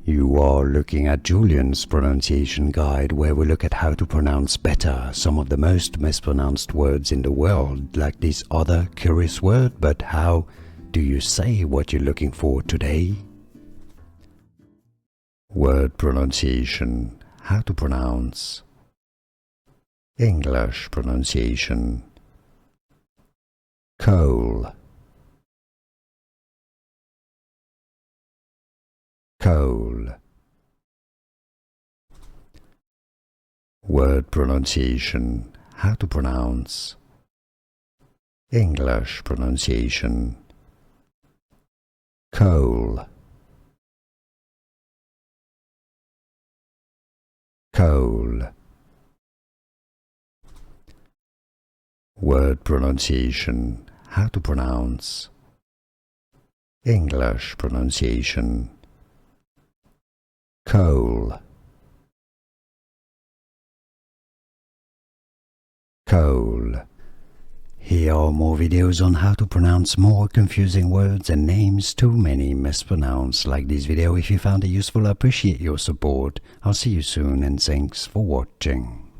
You are looking at Julian's pronunciation guide, where we look at how to pronounce better some of the most mispronounced words in the world, like this other curious word. But how do you say what you're looking for today? Word pronunciation. How to pronounce. English pronunciation. Coal. Coal. Word pronunciation. How to pronounce. English pronunciation. Coal. Coal. Word pronunciation. How to pronounce. English pronunciation. Coal. Coal. Here are more videos on how to pronounce more confusing words and names too many mispronounced. Like this video if you found it useful. I appreciate your support. I'll see you soon and thanks for watching.